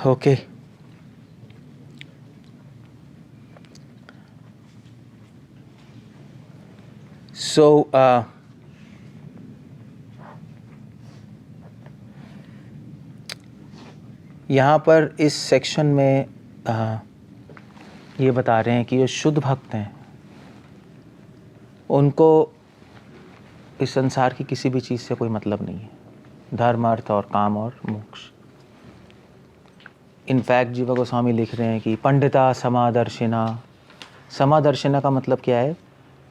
Okay, सो यहाँ पर इस सेक्शन में ये बता रहे हैं कि जो शुद्ध भक्त हैं उनको इस संसार की किसी भी चीज़ से कोई मतलब नहीं है, धर्म, अर्थ और काम और मोक्ष। इनफैक्ट जीवा गोस्वामी लिख रहे हैं कि पंडिता समादर्शिना, समादर्शिना का मतलब क्या है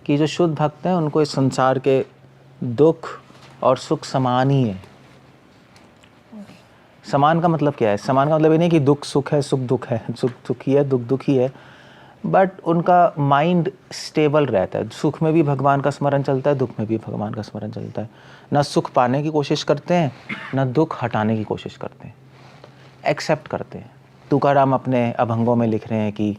कि जो शुद्ध भक्त हैं उनको इस संसार के दुख और सुख समान ही है। समान का मतलब क्या है? समान का मतलब ये नहीं कि दुख सुख है, सुख दुख है, सुख सुखी है, दुख दुखी है, बट उनका माइंड स्टेबल रहता है। सुख में भी भगवान का स्मरण चलता है, दुख में भी भगवान का स्मरण चलता है। ना सुख पाने की कोशिश करते हैं, ना दुख हटाने की कोशिश करते हैं, एक्सेप्ट करते हैं। तुकाराम अपने अभंगों में लिख रहे हैं कि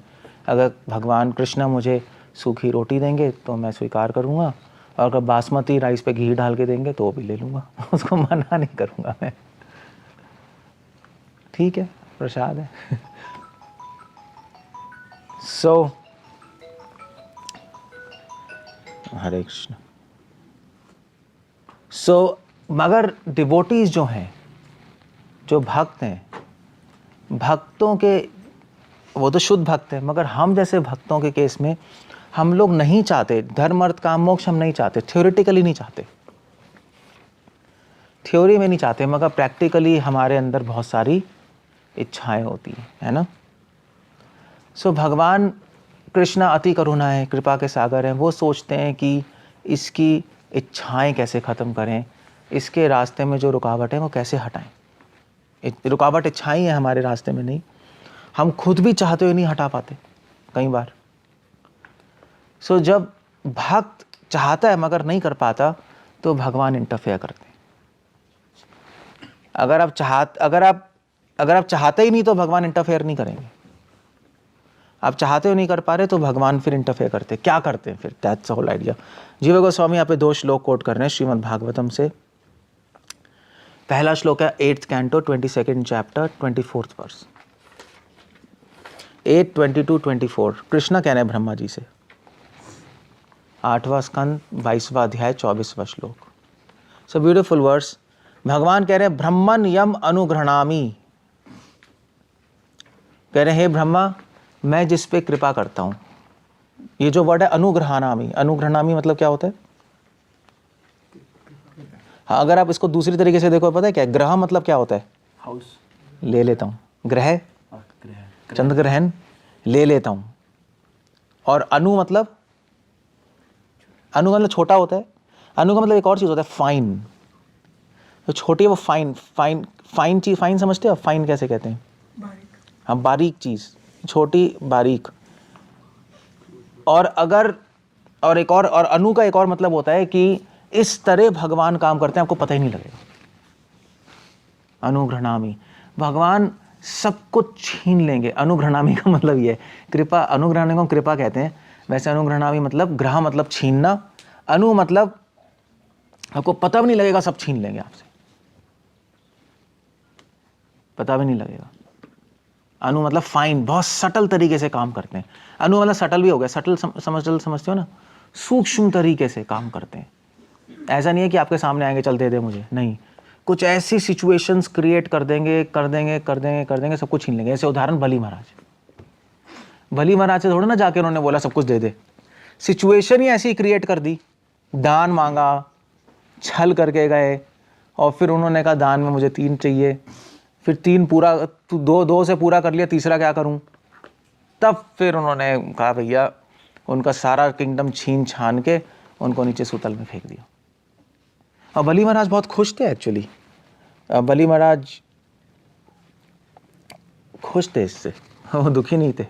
अगर भगवान कृष्ण मुझे सूखी रोटी देंगे तो मैं स्वीकार करूँगा, और अगर बासमती राइस पे घी डाल के देंगे तो वो भी ले लूँगा, उसको मना नहीं करूँगा मैं। ठीक है, प्रसाद है। सो हरे कृष्ण। सो मगर डिवोटीज जो हैं, जो भक्त हैं, भक्तों के, वो तो शुद्ध भक्त है, मगर हम जैसे भक्तों के केस में हम लोग नहीं चाहते धर्म अर्थ काम मोक्ष, हम नहीं चाहते, थ्योरेटिकली नहीं चाहते, थ्योरी में नहीं चाहते, मगर प्रैक्टिकली हमारे अंदर बहुत सारी इच्छाएं होती है ना। सो भगवान कृष्ण अति करुणा है, कृपा के सागर हैं। वो सोचते हैं कि इसकी इच्छाएं कैसे ख़त्म करें, इसके रास्ते में जो रुकावट है वो कैसे हटाएं। रुकावट इच्छाएं है हमारे रास्ते में, नहीं, हम खुद भी चाहते हुए नहीं हटा पाते कई बार। सो जब भक्त चाहता है मगर नहीं कर पाता तो भगवान इंटरफेयर करते हैं। अगर आप चाहते ही नहीं तो भगवान इंटरफेयर नहीं करेंगे। आप चाहते हो नहीं कर पा रहे तो भगवान फिर इंटरफेयर करते हैं। क्या करते हैं फिर? That's the whole idea. Jiva Goswami यहाँ पे 2 श्लोक कोट कर रहे हैं श्रीमद् भागवतम से। पहला श्लोक है 8th canto 22nd chapter 24th verse, 8:22-24। Krishna कह रहे हैं ब्रह्मा जी से, 8वां स्कंद 22वां अध्याय 24वां श्लोक। So beautiful verse. भगवान कह रहे हैं ब्रह्मन यम अनुग्रहणामि, कह रहे हैं हे ब्रह्मा मैं जिस पे कृपा करता हूं। ये जो वर्ड है अनुग्रहणामि, अनुग्रहणामि मतलब क्या होता है? हाँ, अगर आप इसको दूसरी तरीके से देखो, पता है क्या ग्रह मतलब क्या होता है? हाउस। ले लेता हूं, ग्रह चंद्र ग्रहण ले लेता हूं। और अनु मतलब, अनु मतलब छोटा होता है। अनु का मतलब एक और चीज होता है फाइन। तो छोटी है वो फाइन, फाइन फाइन चीज, फाइन समझते हो? फाइन कैसे कहते हैं? हाँ, बारीक चीज, छोटी बारीक। और अगर और एक और अनु का एक और मतलब होता है कि इस तरह भगवान काम करते हैं आपको पता ही नहीं लगेगा। अनुग्रहणामि, भगवान सब कुछ छीन लेंगे। अनुग्रहणामि का मतलब ये है कृपा। अनुग्रहणामि को कृपा कहते हैं। वैसे अनुग्रहणामि मतलब ग्रह मतलब छीनना, अनु मतलब आपको पता भी नहीं लगेगा, सब छीन लेंगे आपसे, पता भी नहीं लगेगा। अनु मतलब फाइन, बहुत सटल तरीके से काम करते हैं। अनु मतलब सटल भी हो गया, सटल समझते हो ना, सूक्ष्म तरीके से काम करते हैं। ऐसा नहीं है कि आपके सामने आएंगे चल दे मुझे, नहीं, कुछ ऐसी सिचुएशंस क्रिएट कर देंगे, सब कुछ छीन लेंगे। ऐसे उदाहरण बली महाराज, बली महाराज से थोड़ा ना जाके उन्होंने बोला सब कुछ दे दे, सिचुएशन ही ऐसी क्रिएट कर दी। दान मांगा, छल करके गए, और फिर उन्होंने कहा दान में मुझे 3 चाहिए, फिर 3 पूरा, 2 से पूरा कर लिया, तीसरा क्या करूं? तब फिर उन्होंने कहा भैया, उनका सारा किंगडम छीन छान के उनको नीचे सूतल में फेंक दिया। और बली महाराज बहुत खुश थे एक्चुअली, बली महाराज खुश थे इससे, वो दुखी नहीं थे।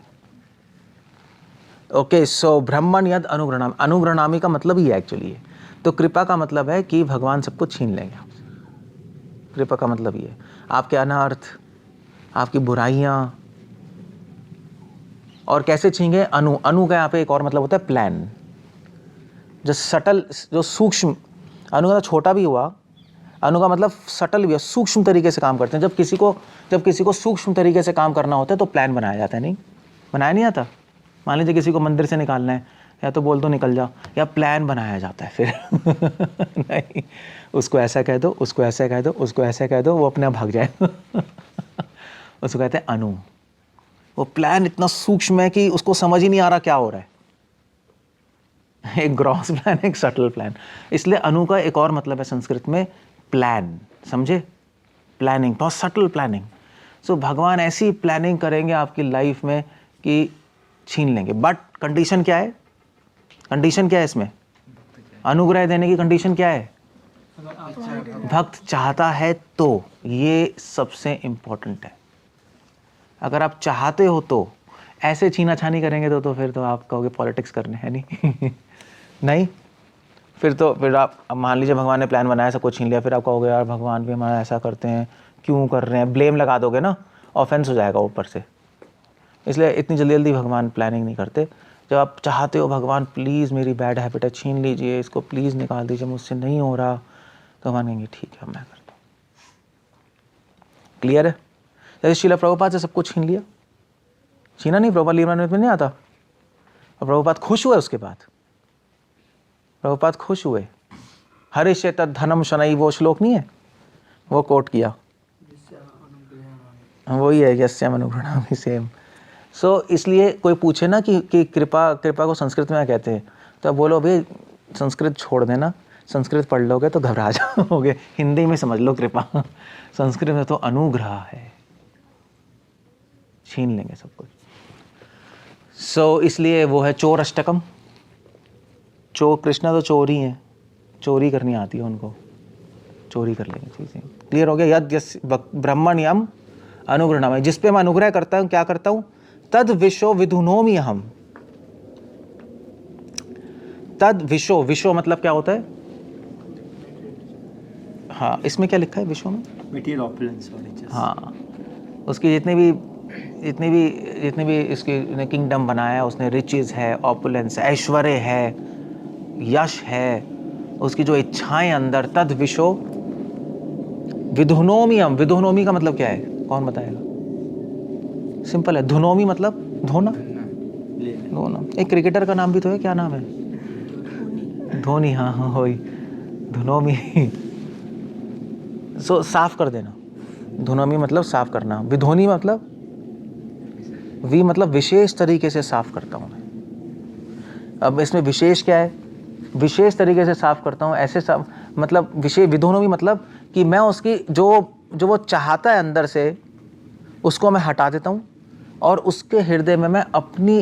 ओके, सो ब्रह्मन यद अनुग्रहणामि, अनुग्रहणामि का मतलब ही है एक्चुअली है। तो कृपा का मतलब है कि भगवान सब कुछ छीन लेंगे आपसे। कृपा का मतलब ये है आपके अनर्थ, आपकी बुराइयां, और कैसे छीनेंगे? अनु, अनु का यहाँ पे एक और मतलब होता है प्लान, जो सटल, जो सूक्ष्म। अनु का छोटा भी हुआ, अनु का मतलब सटल भी है, सूक्ष्म तरीके से काम करते हैं। जब किसी को सूक्ष्म तरीके से काम करना होता है तो प्लान बनाया जाता है। नहीं बनाया नहीं आता। मान लीजिए किसी को मंदिर से निकालना है, या तो बोल दो निकल जाओ, या प्लान बनाया जाता है फिर नहीं, उसको ऐसा कह दो, उसको ऐसा कह दो, उसको ऐसा कह दो, वो अपने आप भाग जाए उसको कहते हैं अनु। वो प्लान इतना सूक्ष्म है कि उसको समझ ही नहीं आ रहा क्या हो रहा है। एक ग्रॉस प्लान, एक सटल प्लान। इसलिए अनु का एक और मतलब है संस्कृत में प्लान, समझे? प्लानिंग, बहुत सटल प्लानिंग। सो भगवान ऐसी प्लानिंग करेंगे आपकी लाइफ में कि छीन लेंगे। बट कंडीशन क्या है? कंडीशन क्या है इसमें? अनुग्रह देने की कंडीशन क्या है? भक्त चाहता है तो, ये सबसे इंपॉर्टेंट है। अगर आप चाहते हो तो, ऐसे छीना छानी करेंगे तो फिर तो आप कहोगे पॉलिटिक्स करने, है नहीं नहीं, फिर आप मान लीजिए भगवान ने प्लान बनाया, सब कुछ छीन लिया, फिर आप कहोगे यार भगवान भी हमारा ऐसा करते हैं, क्यों कर रहे हैं, ब्लेम लगा दोगे ना, ऑफेंस हो जाएगा ऊपर से। इसलिए इतनी जल्दी जल्दी भगवान प्लानिंग नहीं करते। जब आप चाहते हो भगवान प्लीज़ मेरी बैड हैबिट है, छीन लीजिए इसको, प्लीज़ निकाल दीजिए, मुझसे नहीं हो रहा, तो भगवान कहेंगे ठीक है मैं करता हूँ। क्लियर है? जैसे श्रील प्रभुपाद से सब कुछ छीन लिया, छीना नहीं, प्रभुपाद लीलामृत में नहीं आता, और प्रभुपाद खुश हुए। उसके बाद प्रभुपाद खुश हुए, हरिष्य तद धनम शनई, वो श्लोक नहीं है, वो कोट किया, वही है यस्याम अनुगृह्णामि, सेम। सो इसलिए कोई पूछे ना कि कृपा को संस्कृत में क्या कहते हैं, तो बोलो भाई संस्कृत छोड़ देना, संस्कृत पढ़ लोगे तो घबरा जाओगे, हिंदी में समझ लो कृपा। संस्कृत में तो अनुग्रह है, छीन लेंगे सब कुछ। सो इसलिए वो है चोर अष्टकम। कृष्णा तो चोर ही है, चोरी करनी आती है उनको, चोरी कर लेंगे चीजें। क्लियर हो गया? यद यस्य ब्रह्मण्यम अनुगृह्णामि, जिस पे मैं अनुग्रह करता हूं, क्या करता हूं, तद विशो विधुनोमि अहम। तद विशो, विशो मतलब क्या होता है? हाँ, इसमें क्या लिखा है विशो में? Material opulence. हाँ, उसकी जितने भी इसकी किंगडम बनाया है उसने, रिचेज है, ऑपुलेंस, ऐश्वर्य है, यश है, उसकी जो इच्छाएं अंदर, तद विशो विधुनोमि अहम। विधुनोमि का मतलब क्या है, कौन बताएगा? सिंपल है, धुनोमि मतलब धोना, धोना। एक क्रिकेटर का नाम भी तो है, क्या नाम है? धोनी। हाँ हाँ वही धुनोमि। सो साफ कर देना, धुनोमि मतलब साफ करना, विधोनी मतलब विशेष तरीके से साफ करता हूँ मैं। अब इसमें विशेष क्या है? विशेष तरीके से साफ करता हूँ, ऐसे साफ मतलब विशेष, विधोनोमि मतलब कि मैं उसकी जो वो चाहता है अंदर से, उसको मैं हटा देता हूँ, और उसके हृदय में मैं अपनी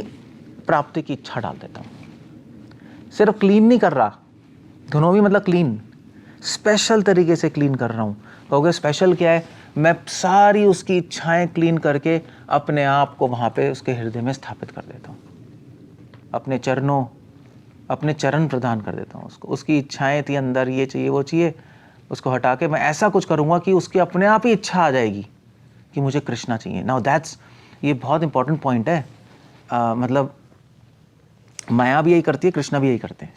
प्राप्ति की इच्छा डाल देता हूँ। सिर्फ क्लीन नहीं कर रहा, धुनोमि मतलब क्लीन, स्पेशल तरीके से क्लीन कर रहा हूँ। कहोगे स्पेशल क्या है? मैं सारी उसकी इच्छाएं क्लीन करके अपने आप को वहाँ पे उसके हृदय में स्थापित कर देता हूँ, अपने चरण प्रदान कर देता हूँ उसको। उसकी इच्छाएं थी अंदर, ये चाहिए वो चाहिए, उसको हटा के मैं ऐसा कुछ करूँगा कि उसकी अपने आप ही इच्छा आ जाएगी कि मुझे कृष्णा चाहिए। नाउ दैट्स, ये बहुत इंपॉर्टेंट पॉइंट है। मतलब माया भी यही करती है, कृष्णा भी यही करते हैं,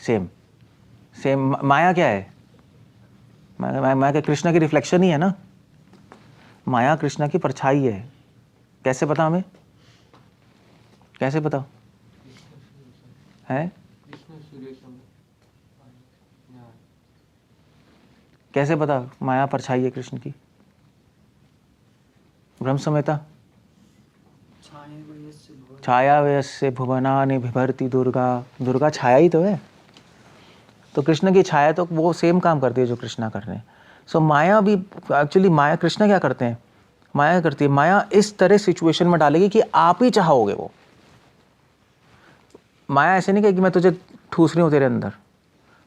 सेम। माया क्या है? माया क्या? कृष्णा की रिफ्लेक्शन ही है ना। माया कृष्णा की परछाई है। कैसे पता हमें? कैसे पता है? कैसे पता माया परछाई है कृष्ण की? ब्रह्म संहिता, छाया वयस्य भुवनानि बिभर्ति दुर्गा। दुर्गा छाया ही तो है, तो कृष्ण की छाया तो वो सेम काम करती है जो कृष्णा कर रहे हैं। सो माया भी एक्चुअली, माया कृष्णा क्या करते हैं? माया करती है, माया इस तरह सिचुएशन में डालेगी कि आप ही चाहोगे वो। माया ऐसे नहीं कहेगी मैं तुझे ठूस रही हूँ तेरे अंदर,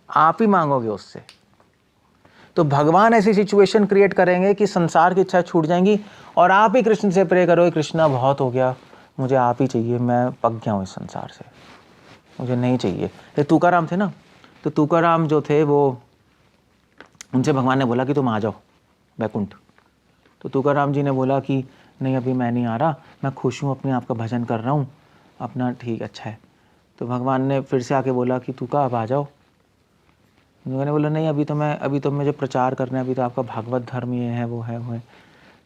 आप ही मांगोगे उससे। तो भगवान ऐसी सिचुएशन क्रिएट करेंगे कि संसार की इच्छा छूट जाएंगी, और आप ही कृष्ण से प्रे करोगे, कृष्णा बहुत हो गया, मुझे आप ही चाहिए, मैं पक गया हूँ इस संसार से, मुझे नहीं चाहिए। ये तुकाराम थे ना, तो तुकाराम जो थे वो, उनसे भगवान ने बोला कि तुम आ जाओ वैकुंठ। तो तुकाराम जी ने बोला कि नहीं अभी मैं नहीं आ रहा, मैं खुश हूँ, अपने आप का भजन कर रहा हूँ अपना, ठीक अच्छा है। तो भगवान ने फिर से आके बोला कि तुका अब आ जाओ। मैंने बोला नहीं, अभी तो मुझे प्रचार करना है, अभी तो आपका भागवत धर्म ये है वो है।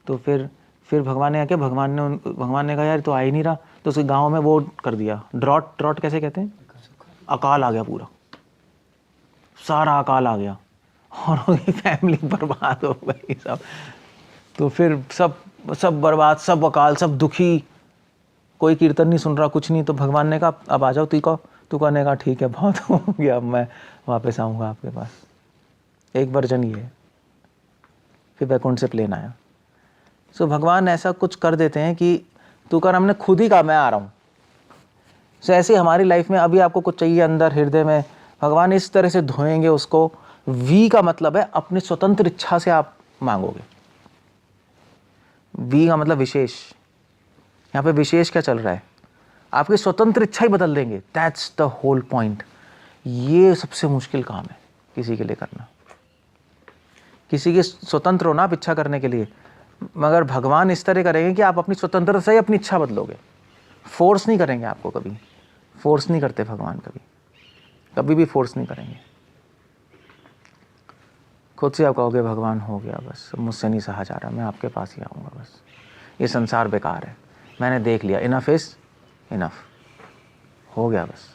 तो फिर भगवान ने क्या, भगवान ने कहा यार तो आ ही नहीं रहा, तो उसके गांव में वो कर दिया, ड्रॉट कैसे कहते हैं, अकाल आ गया, पूरा सारा अकाल आ गया और उनकी फैमिली बर्बाद हो गई सब। तो फिर सब बर्बाद, सब अकाल, सब दुखी, कोई कीर्तन नहीं सुन रहा, कुछ नहीं। तो भगवान ने कहा अब आ जाओ, तू कहने का ठीक है बहुत हो गया, अब मैं वापस आऊँगा आपके पास। एक वर्जन ये है। फिर बैकुंठ से प्लेन आया। सो भगवान ऐसा कुछ कर देते हैं कि तू कर, हमने खुद ही कहा मैं आ रहा हूँ। सो ऐसे हमारी लाइफ में अभी आपको कुछ चाहिए अंदर हृदय में, भगवान इस तरह से धोएंगे उसको। वी का मतलब है अपनी स्वतंत्र इच्छा से आप मांगोगे। वी का मतलब विशेष। यहाँ पे विशेष क्या चल रहा है, आपकी स्वतंत्र इच्छा ही बदल देंगे। That's the whole point. ये सबसे मुश्किल काम है किसी के लिए करना। किसी के स्वतंत्र हो ना आप इच्छा करने के लिए, मगर भगवान इस तरह करेंगे कि आप अपनी स्वतंत्रता से ही अपनी इच्छा बदलोगे। फोर्स नहीं करेंगे आपको, कभी फोर्स नहीं करते भगवान, कभी भी फोर्स नहीं करेंगे। खुद से आप कहोगे भगवान हो गया बस, मुझसे नहीं सहा जा रहा, मैं आपके पास ही आऊँगा, बस ये संसार बेकार है, मैंने देख लिया, इनफ इज़ इनफ, हो गया बस।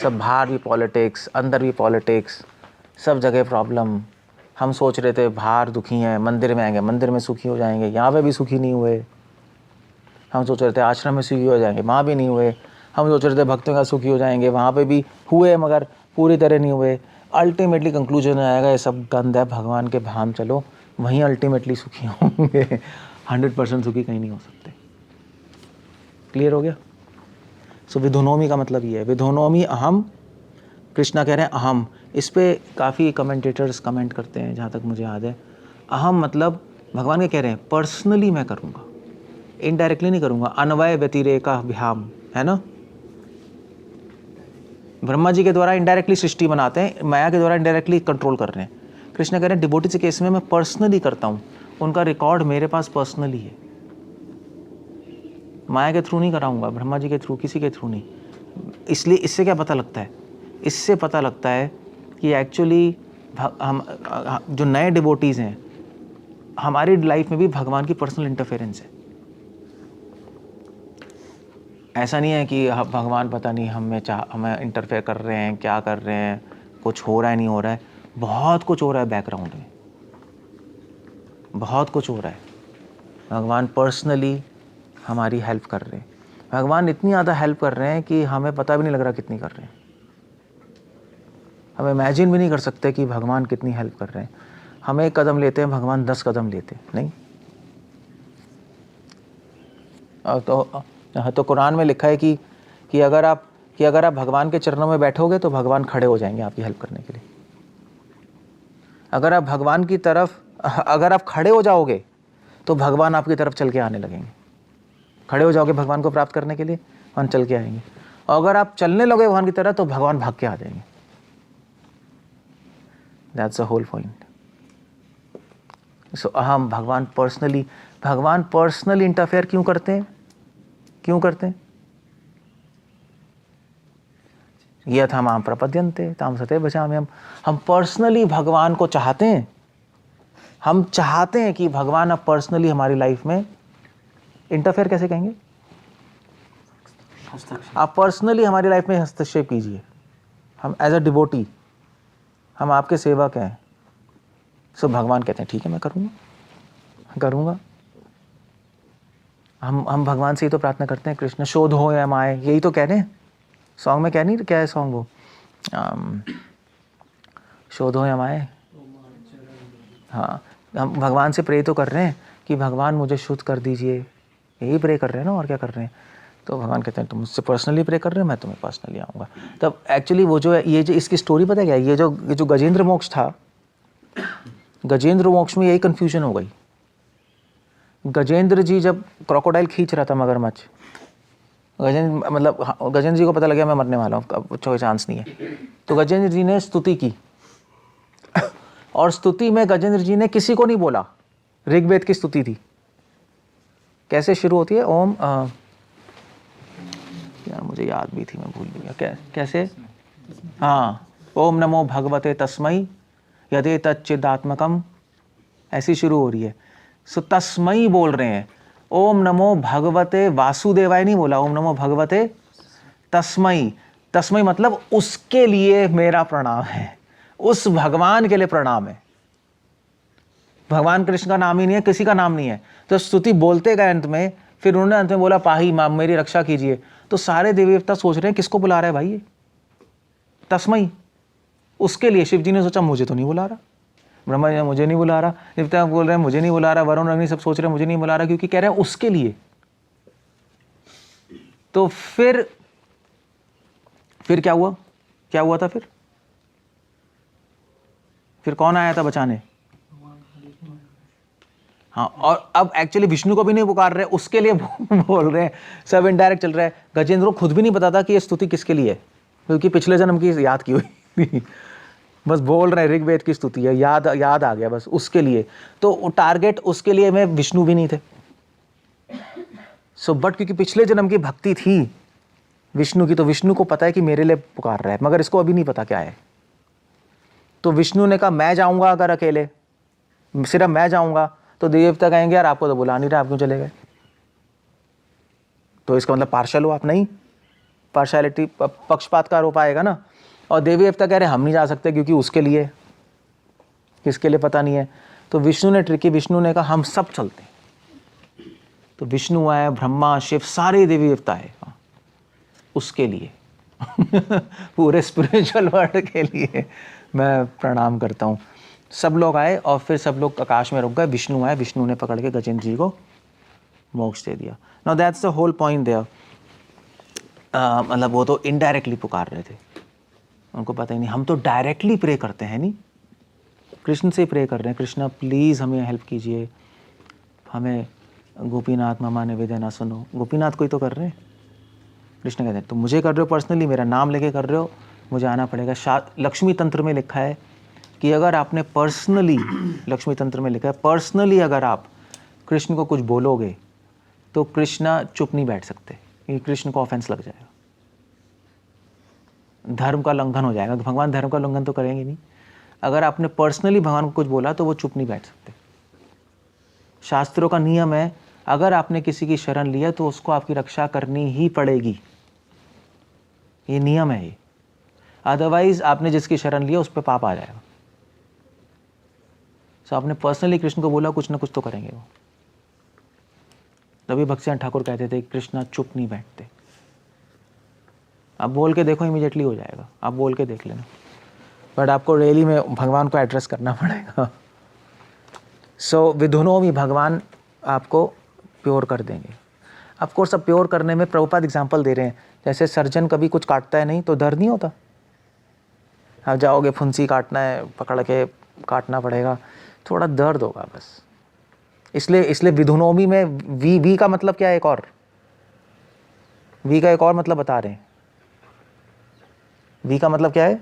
सब बाहर भी पॉलिटिक्स, अंदर भी पॉलिटिक्स, सब जगह प्रॉब्लम। हम सोच रहे थे बाहर दुखी हैं, मंदिर में आएंगे, मंदिर में सुखी हो जाएंगे, यहाँ पे भी सुखी नहीं हुए। हम सोच रहे थे आश्रम में सुखी हो जाएंगे, वहाँ भी नहीं हुए। हम सोच रहे थे भक्तों का सुखी हो जाएंगे, वहाँ पे भी हुए मगर पूरी तरह नहीं हुए। अल्टीमेटली कंक्लूजन आएगा ये सब गंद है, भगवान के धाम चलो, वहीं अल्टीमेटली सुखी होंगे। 100% सुखी कहीं नहीं हो सकते। क्लियर हो गया? सो विधुनोमी का मतलब ये है, विधुनोमी अहम। कृष्णा कह रहे हैं अहम। इस पे काफ़ी कमेंटेटर्स कमेंट करते हैं, जहाँ तक मुझे याद है। अहम मतलब भगवान के कह रहे हैं पर्सनली मैं करूँगा, इनडायरेक्टली नहीं करूँगा। अन्वय व्यतिरेकाभ्याम, है ना। ब्रह्मा जी के द्वारा इनडायरेक्टली सृष्टि बनाते हैं, माया के द्वारा इनडायरेक्टली कंट्रोल कर रहे हैं। कृष्ण कह रहे हैं डिवोटी के केस में मैं पर्सनली करता हूँ, उनका रिकॉर्ड मेरे पास पर्सनली है। माया के थ्रू नहीं कराऊंगा, ब्रह्मा जी के थ्रू, किसी के थ्रू नहीं। इसलिए इससे क्या पता लगता है, इससे पता लगता है कि एक्चुअली हम जो नए डिवोटीज़ हैं, हमारी लाइफ में भी भगवान की पर्सनल इंटरफेरेंस है। ऐसा नहीं है कि भगवान पता नहीं हमें इंटरफेयर कर रहे हैं, क्या कर रहे हैं, कुछ हो रहा है नहीं हो रहा है। बहुत कुछ हो रहा है बैकग्राउंड में, बहुत कुछ हो रहा है। भगवान पर्सनली हमारी हेल्प कर रहे हैं। भगवान इतनी ज़्यादा हेल्प कर रहे हैं कि हमें पता भी नहीं लग रहा कितनी कर रहे हैं। हम इमेजिन भी नहीं कर सकते कि भगवान कितनी हेल्प कर रहे हैं। हम 1 कदम लेते हैं, भगवान 10 कदम लेते हैं, नहीं। तो कुरान में लिखा है कि अगर आप भगवान के चरणों में बैठोगे तो भगवान खड़े हो जाएंगे आपकी हेल्प करने के लिए। अगर आप भगवान की तरफ, अगर आप खड़े हो जाओगे तो भगवान आपकी तरफ चल के आने लगेंगे। खड़े हो जाओगे भगवान को प्राप्त करने के लिए, भगवान चल के आएंगे। और अगर आप चलने लगे भगवान की तरह तो भगवान भाग के आ जाएंगे। That's the whole point. So हम भगवान पर्सनली इंटरफेयर क्यों करते हैं? यथा मां प्रपद्यन्ते ताम सते बचामि। हम पर्सनली भगवान को चाहते हैं। हम चाहते हैं कि भगवान अब पर्सनली हमारी लाइफ में इंटरफेयर कैसे कहेंगे, आप पर्सनली हमारी लाइफ में हस्तक्षेप कीजिए। हम एज अ डिवोटी, हम आपके सेवक हैं। सो भगवान कहते हैं ठीक है मैं करूँगा। हम भगवान से ही तो प्रार्थना करते हैं, कृष्ण शोध हो या माए, यही तो कह रहे हैं सॉन्ग में। कह नहीं क्या है सॉन्ग वो, शोध हो या माए। हाँ, हम भगवान से प्रे तो कर रहे हैं कि भगवान मुझे शुद्ध कर दीजिए, यही प्रे कर रहे हैं ना, और क्या कर रहे हैं। तो भगवान कहते हैं तुम मुझसे पर्सनली प्रे कर रहे हो, मैं तुम्हें पर्सनली आऊँगा। तब एक्चुअली वो जो है, ये जो इसकी स्टोरी पता है क्या, ये जो गजेंद्र मोक्ष था, गजेंद्र मोक्ष में यही कन्फ्यूजन हो गई। गजेंद्र जी जब क्रोकोडाइल खींच रहा था मगरमच्छ, गजेंद्र जी को पता लगा मैं मरने वाला हूँ, अब कोई चांस नहीं है। तो गजेंद्र जी ने स्तुति की, और स्तुति में गजेंद्र जी ने किसी को नहीं बोला, ऋग्वेद की स्तुति थी। कैसे शुरू होती है, ओम यार मुझे याद भी थी, मैं भूल गया कैसे। हाँ, ओम नमो भगवते तस्मै यदे तच्चिदात्मकम, ऐसी शुरू हो रही है। सो तस्मै बोल रहे हैं, ओम नमो भगवते वासुदेवाय नहीं बोला, ओम नमो भगवते तस्मै। तस्मै मतलब उसके लिए मेरा प्रणाम है, उस भगवान के लिए प्रणाम है। भगवान कृष्ण का नाम ही नहीं है, किसी का नाम नहीं है। तो स्तुति बोलते गए अंत में, फिर उन्होंने अंत में बोला पाही मां मेरी रक्षा कीजिए। तो सारे देवी देवता सोच रहे हैं किसको बुला रहा है भाई ये, तस्मै, उसके लिए। शिव जी ने सोचा मुझे तो नहीं बुला रहा, ब्रह्मा जी ने मुझे नहीं बुला रहा, देवता बोल रहे हैं मुझे नहीं बुला रहा, वरुण अग्नि सब सोच रहे हैं मुझे नहीं बुला रहा, क्योंकि कह रहे हैं उसके लिए। तो फिर क्या हुआ, क्या हुआ था फिर कौन आया था बचाने? हाँ, और अब एक्चुअली विष्णु को भी नहीं पुकार रहे, उसके लिए बोल रहे हैं, सब इनडायरेक्ट चल रहा है। गजेंद्र को खुद भी नहीं पता था कि ये स्तुति किसके लिए है, क्योंकि पिछले जन्म की याद की हुई थी। बस बोल रहे हैं ऋग्वेद की स्तुति है, याद आ गया बस उसके लिए। तो टारगेट उसके लिए में विष्णु भी नहीं थे। सो बट क्योंकि पिछले जन्म की भक्ति थी विष्णु की, तो विष्णु को पता है कि मेरे लिए पुकार रहा है, मगर इसको अभी नहीं पता क्या है। तो विष्णु ने कहा मैं जाऊंगा, अगर अकेले सिर्फ मैं जाऊंगा तो देवता कहेंगे यार आपको तो बुला नहीं रहा, आप क्यों चले गए? तो इसका मतलब पार्शल हो आप, नहीं, पार्शलिटी, पक्षपात का आरोप आएगा ना। और देवी देवता कह रहे हम नहीं जा सकते क्योंकि उसके लिए, किसके लिए पता नहीं है। तो विष्णु ने ट्रिकी, विष्णु ने कहा हम सब चलते हैं। तो विष्णु आए, ब्रह्मा शिव सारे देवी देवता है उसके लिए। पूरे स्पिरिचुअल वर्ल्ड के लिए मैं प्रणाम करता हूँ। सब लोग आए और फिर सब लोग आकाश में रुक गए। विष्णु आए, विष्णु ने पकड़ के गजेंद्र जी को मोक्ष दे दिया। Now that's the whole point there. मतलब वो तो इनडायरेक्टली पुकार रहे थे, उनको पता ही नहीं। हम तो डायरेक्टली प्रे करते हैं, नहीं, कृष्ण से प्रे कर रहे हैं, कृष्णा प्लीज़ हमें हेल्प कीजिए, हमें गोपीनाथ मामा निवेदना सुनो। गोपीनाथ को ही तो कर रहे हैं। कृष्ण कहते हैं तो मुझे कर रहे हो पर्सनली, मेरा नाम लेके कर रहे हो, मुझे आना पड़ेगा। लक्ष्मी तंत्र में लिखा है कि अगर आपने पर्सनली, लक्ष्मी तंत्र में लिखा है पर्सनली अगर आप कृष्ण को कुछ बोलोगे तो कृष्णा चुप नहीं बैठ सकते, क्योंकि कृष्ण को ऑफेंस लग जाएगा, धर्म का उल्लंघन हो जाएगा। भगवान धर्म का उल्लंघन तो करेंगे नहीं। अगर आपने पर्सनली भगवान को कुछ बोला तो वो चुप नहीं बैठ सकते। शास्त्रों का नियम है, अगर आपने किसी की शरण लिया तो उसको आपकी रक्षा करनी ही पड़ेगी, ये नियम है ये। अदरवाइज आपने जिसकी शरण लिया उस पर पाप आ जाएगा। तो आपने पर्सनली कृष्ण को बोला, कुछ ना कुछ तो करेंगे वो। तभी भक्तिसिंह ठाकुर कहते थे कृष्णा चुप नहीं बैठते। आप बोल के देखो, इमीडिएटली हो जाएगा, आप बोल के देख लेना, बट आपको रियली में भगवान को एड्रेस करना पड़ेगा। सो विधुनों में भगवान आपको प्योर कर देंगे। ऑफ कोर्स अब प्योर करने में प्रभुपाद एग्जांपल दे रहे हैं, जैसे सर्जन कभी कुछ काटता है नहीं तो दर्द नहीं होता। आप जाओगे, फुंसी काटना है, पकड़ के काटना पड़ेगा, थोड़ा दर्द होगा बस। इसलिए विधुनोमी में वी का मतलब क्या है, एक और वी का एक और मतलब बता रहे हैं। वी का मतलब क्या है?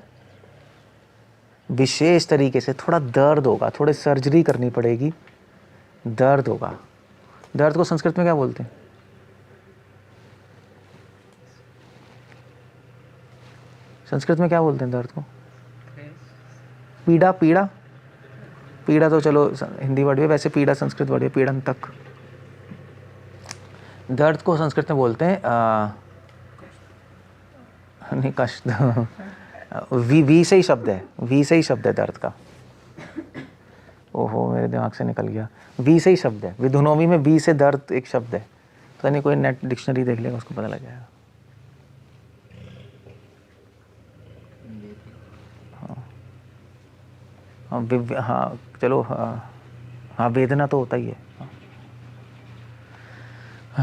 विशेष तरीके से थोड़ा दर्द होगा, थोड़े सर्जरी करनी पड़ेगी, दर्द होगा। दर्द को संस्कृत में क्या बोलते हैं? संस्कृत में क्या बोलते हैं दर्द को? पीड़ा। पीड़ा, पीड़ा तो चलो हिंदी वर्ड है, वैसे पीड़ा संस्कृत वर्ड है, पीड़न तक। दर्द को संस्कृत में बोलते हैं नहीं, कष्ट। वी से ही शब्द है, वी से ही शब्द है दर्द का। ओहो, मेरे दिमाग से निकल गया। वी से ही शब्द है, विधुनोमी में वी से दर्द एक शब्द है। तो नहीं, कोई नेट डिक्शनरी देख लेगा, उसको पता लग जाएगा। हाँ चलो, हाँ वेदना तो होता ही है।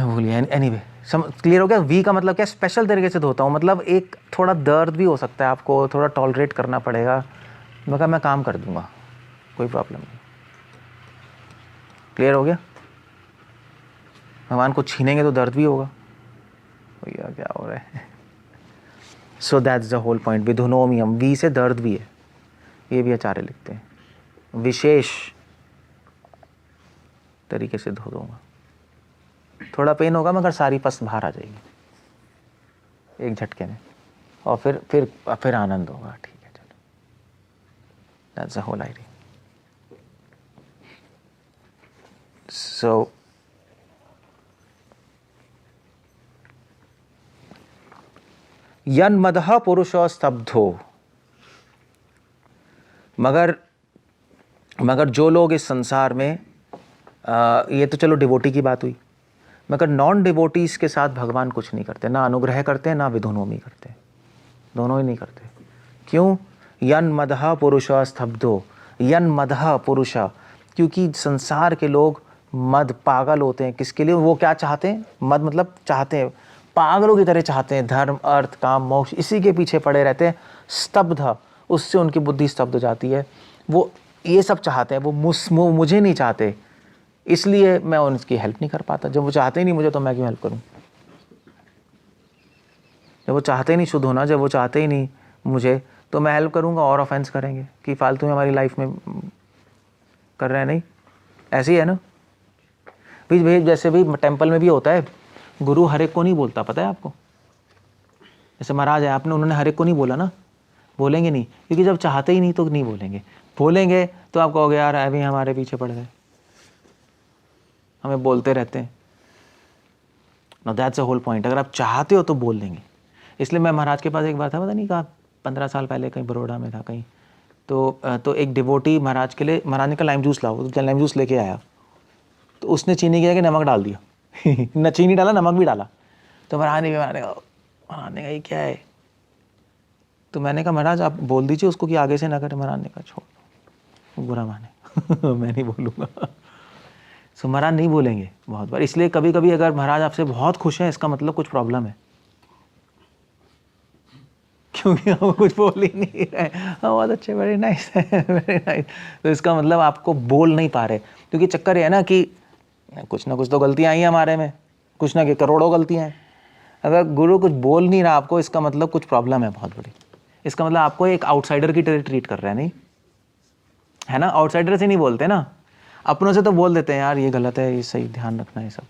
भूलिए, एनीवे क्लियर हो गया। वी का मतलब क्या? स्पेशल तरीके से धोता हूँ, मतलब एक थोड़ा दर्द भी हो सकता है, आपको थोड़ा टॉलरेट करना पड़ेगा, मगर मैं काम कर दूंगा, कोई प्रॉब्लम नहीं। क्लियर हो गया? भगवान को छीनेंगे तो दर्द भी होगा, भैया क्या हो रहा है। So that's the whole point. विधुनोमियम, वी से दर्द भी है, ये भी आचार्य लिखते हैं। विशेष तरीके से धो दूंगा, थोड़ा पेन होगा मगर सारी पस बाहर आ जाएगी एक झटके में, और फिर आनंद होगा। ठीक है, चलो। That's the whole idea. So यन मदह पुरुषो स्तब्धो, मगर जो लोग इस संसार में ये तो चलो डिवोटी की बात हुई, मगर नॉन डिवोटीज के साथ भगवान कुछ नहीं करते, ना अनुग्रह करते ना विधुनोमी करते, दोनों ही नहीं करते। क्यों? यन मदह पुरुषः स्तब्धो, यन मदह पुरुषः, क्योंकि संसार के लोग मद पागल होते हैं। किसके लिए? वो क्या चाहते हैं? मद मतलब चाहते हैं, पागलों की तरह चाहते हैं, धर्म अर्थ काम मोक्ष, इसी के पीछे पड़े रहते हैं। स्तब्ध, उससे उनकी बुद्धि स्तब्ध हो जाती है। वो ये सब चाहते हैं, वो मुझे नहीं चाहते, इसलिए मैं उनकी हेल्प नहीं कर पाता। जब वो चाहते ही नहीं मुझे, तो मैं क्यों हेल्प करूं? जब वो चाहते ही नहीं शुद्ध होना, जब वो चाहते ही नहीं मुझे, तो मैं हेल्प करूंगा और ऑफेंस करेंगे कि फालतू में हमारी लाइफ में कर रहे हैं। नहीं, ऐसे ही है ना भाई। जैसे भी टेंपल में भी होता है, गुरु हर एक को नहीं बोलता, पता है आपको? जैसे महाराज है, आपने उन्होंने हर एक को नहीं बोला ना, बोलेंगे नहीं, क्योंकि जब चाहते ही नहीं तो नहीं बोलेंगे। बोलेंगे तो आप कहोगे यार अभी हमारे पीछे पड़ गए, हमें बोलते रहते हैं। No that's a whole point. अगर आप चाहते हो तो बोल देंगे। इसलिए मैं महाराज के पास एक बार था, पता नहीं कहा, 15 साल पहले कहीं बड़ौदा में था कहीं, तो एक डिवोटी महाराज के लिए, महाराज ने कहा लाइम जूस लाओ, तो लाइम जूस लेके आया, तो उसने चीनी की जगह नमक डाल दिया न चीनी डाला नमक भी डाला। तो महाराज ने कहा ये क्या है? तो मैंने कहा महाराज आप बोल दीजिए उसको कि आगे से ना करे। महाराज ने कहा छोड़, बुरा माने मैं नहीं बोलूँगा। सो महाराज नहीं बोलेंगे बहुत बार। इसलिए कभी कभी अगर महाराज आपसे बहुत खुश हैं, इसका मतलब कुछ प्रॉब्लम है, क्योंकि हम कुछ बोल ही नहीं रहे। बहुत अच्छे, वेरी नाइस वेरी नाइस। तो इसका मतलब आपको बोल नहीं पा रहे, क्योंकि चक्कर ये है ना कि कुछ ना कुछ तो गलतियाँ आई हैं हमारे में, कुछ ना कि करोड़ों गलतियाँ हैं। अगर गुरु कुछ बोल नहीं रहा आपको, इसका मतलब कुछ प्रॉब्लम है बहुत बड़ी। इसका मतलब आपको एक आउटसाइडर की तरह ट्रीट कर रहा है, नहीं है ना? आउटसाइडर से नहीं बोलते ना, अपनों से तो बोल देते हैं यार ये गलत है, ये सही, ध्यान रखना है सब।